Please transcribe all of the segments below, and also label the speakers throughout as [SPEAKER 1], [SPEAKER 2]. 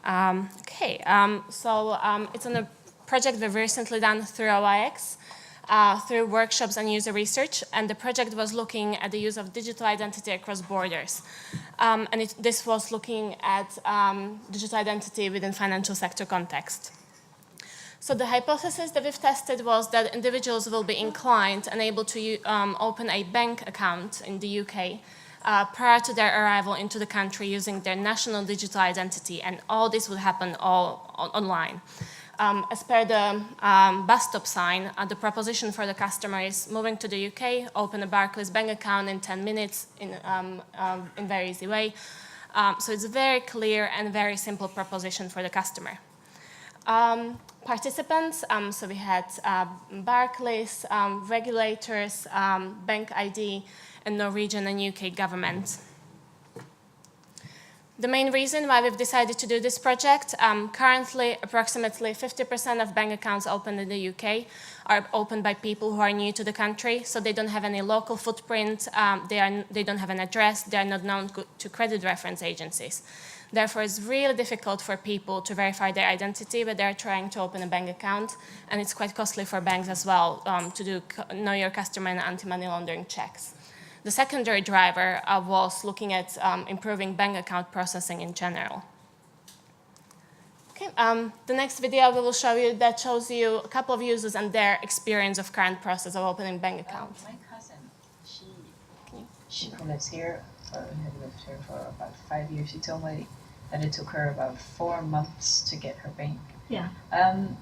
[SPEAKER 1] It's on a project we've recently done through OIX, through workshops and user research, and the project was looking at the use of digital identity across borders. This was looking at digital identity within financial sector context. So the hypothesis that we've tested was that individuals will be inclined and able to open a bank account in the UK prior to their arrival into the country using their national digital identity, and all this would happen all online. As per the bus stop sign, the proposition for the customer is moving to the UK, open a Barclays bank account in 10 minutes in a very easy way. So it's a very clear and very simple proposition for the customer. Participants, so we had Barclays, regulators, Bank ID, and Norwegian and UK government. The main reason why we've decided to do this project, currently approximately 50% of bank accounts opened in the UK are opened by people who are new to the country, so they don't have any local footprint, they don't have an address, they are not known to credit reference agencies. Therefore, it's really difficult for people to verify their identity when they're trying to open a bank account, and it's quite costly for banks as well to do know your customer and anti-money laundering checks. The secondary driver was looking at improving bank account processing in general. Okay, the next video we will show you that shows you a couple of users and their experience of current process of opening bank accounts.
[SPEAKER 2] My cousin, she lives here, had lived here for about 5 years. She told me that it took her about 4 months to get her bank.
[SPEAKER 3] Yeah.
[SPEAKER 2] And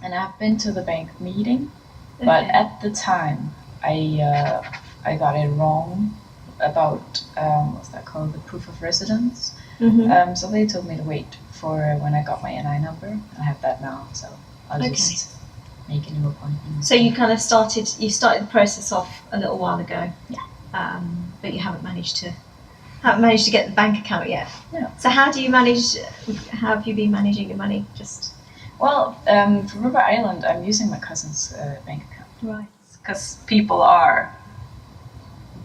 [SPEAKER 2] I've been to the bank meeting, but at the time I got it wrong about what's that called, the proof of residence. So they told me to wait for when I got my NI number. I have that now, so I'll just make a new appointment.
[SPEAKER 3] So you kind of started the process off a little while ago.
[SPEAKER 2] Yeah.
[SPEAKER 3] But you haven't managed to get the bank account yet.
[SPEAKER 2] No.
[SPEAKER 3] So how do you manage? How have you been managing your money?
[SPEAKER 2] Well, for River Island, I'm using my cousin's bank account.
[SPEAKER 3] Right.
[SPEAKER 4] Because people are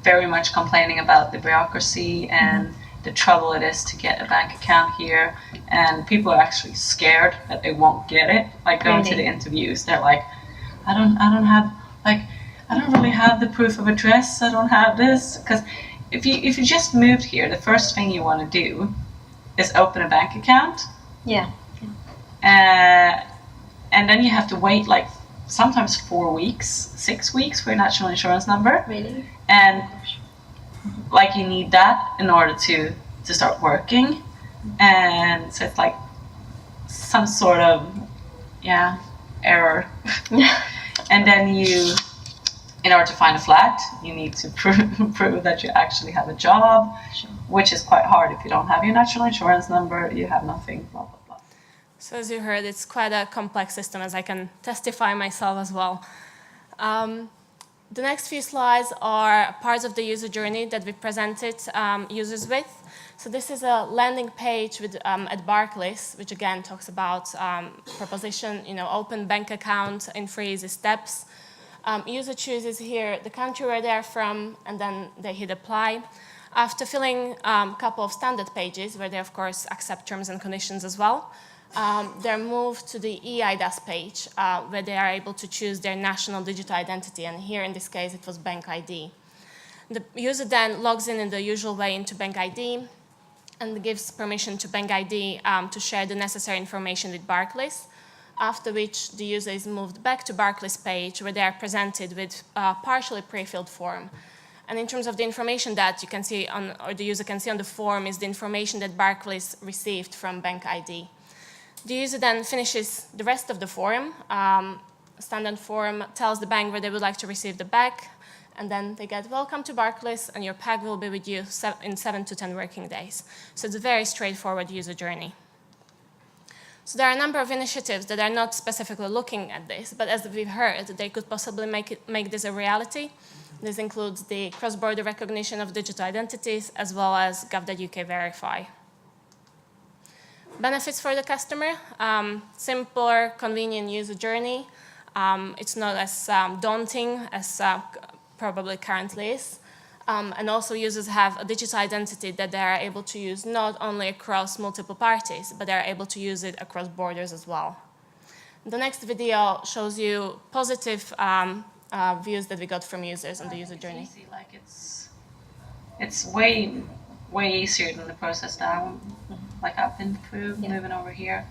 [SPEAKER 4] very much complaining about the bureaucracy and the trouble it is to get a bank account here, and people are actually scared that they won't get it. Like going to the interviews, they're like, I don't really have the proof of address. I don't have this. Because if you just moved here, the first thing you want to do is open a bank account.
[SPEAKER 3] Yeah.
[SPEAKER 4] And then you have to wait like sometimes 4 weeks, 6 weeks for your national insurance number.
[SPEAKER 3] Really?
[SPEAKER 4] And like you need that in order to start working. And so it's like some sort of error. And then in order to find a flat, you need to prove that you actually have a job, which is quite hard if you don't have your national insurance number, you have nothing, blah, blah, blah.
[SPEAKER 1] So as you heard, it's quite a complex system, as I can testify myself as well. The next few slides are parts of the user journey that we presented users with. So this is a landing page at Barclays, which again talks about proposition, open bank account in 3 easy steps. User chooses here the country where they're from, and then they hit apply. After filling a couple of standard pages, where they of course accept terms and conditions as well, they're moved to the eIDAS page, where they are able to choose their national digital identity, and here in this case it was Bank ID. The user then logs in the usual way into Bank ID and gives permission to Bank ID to share the necessary information with Barclays, after which the user is moved back to Barclays page, where they are presented with a partially pre-filled form. And in terms of the information that you can see or the user can see on the form is the information that Barclays received from Bank ID. The user then finishes the rest of the form. Standard form tells the bank where they would like to receive the bag, and then they get welcome to Barclays, and your bag will be with you in 7 to 10 working days. So it's a very straightforward user journey. So there are a number of initiatives that are not specifically looking at this, but as we've heard, they could possibly make this a reality. This includes the cross-border recognition of digital identities, as well as Gov.uk Verify. Benefits for the customer: simpler, convenient user journey. It's not as daunting as probably currently is. And also users have a digital identity that they are able to use not only across multiple parties, but they are able to use it across borders as well. The next video shows you positive views that we got from users on the user journey.
[SPEAKER 4] It's easy, like it's way easier than the process now. Like I've been through moving over here.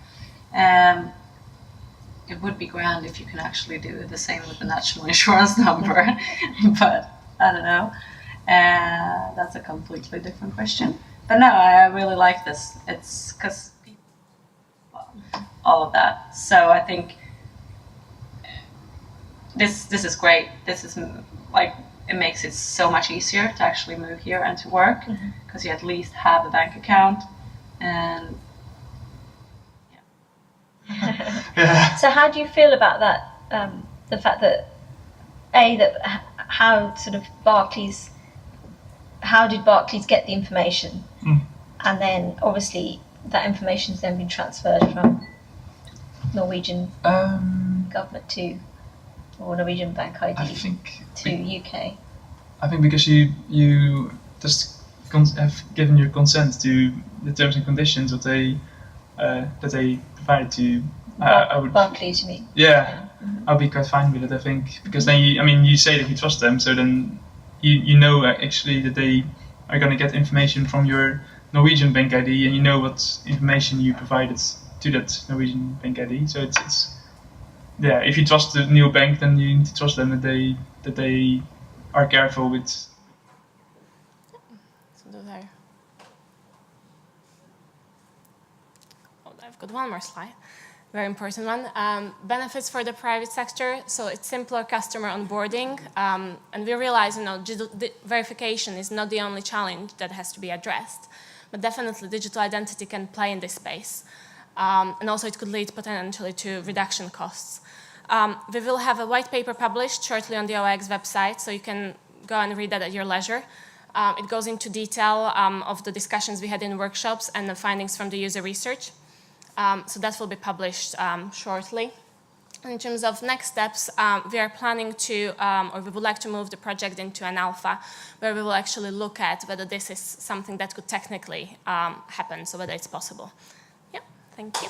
[SPEAKER 4] It would be grand if you can actually do the same with the national insurance number, but I don't know. That's a completely different question. But no, I really like this. It's because all of that. So I think this is great. This is like, it makes it so much easier to actually move here and to work, because you at least have a bank account. And
[SPEAKER 3] Yeah. So how do you feel about that? The fact that how sort of how did Barclays get the information, and then obviously that information's then been transferred from Norwegian government or Norwegian Bank ID to UK.
[SPEAKER 5] I think because you just have given your consent to the terms and conditions that they provided to you. I would,
[SPEAKER 3] Barclays, you mean?
[SPEAKER 5] Yeah, I'll be quite fine with it. I think because then you say that you trust them, so then you know actually that they are going to get information from your Norwegian bank ID, and you know what information you provided to that Norwegian bank ID. So it's yeah. If you trust the new bank, then you need to trust them that they are careful with.
[SPEAKER 1] So those are. Oh, I've got one more slide. Very important one. Benefits for the private sector. So it's simpler customer onboarding, and we realize, verification is not the only challenge that has to be addressed, but definitely digital identity can play in this space, and also it could lead potentially to reduction costs. We will have a white paper published shortly on the OIX website, so you can go and read that at your leisure. It goes into detail of the discussions we had in workshops and the findings from the user research. So that will be published shortly. In terms of next steps, we are planning to, or we would like to move the project into an alpha, where we will actually look at whether this is something that could technically happen, so whether it's possible. Yeah, thank you.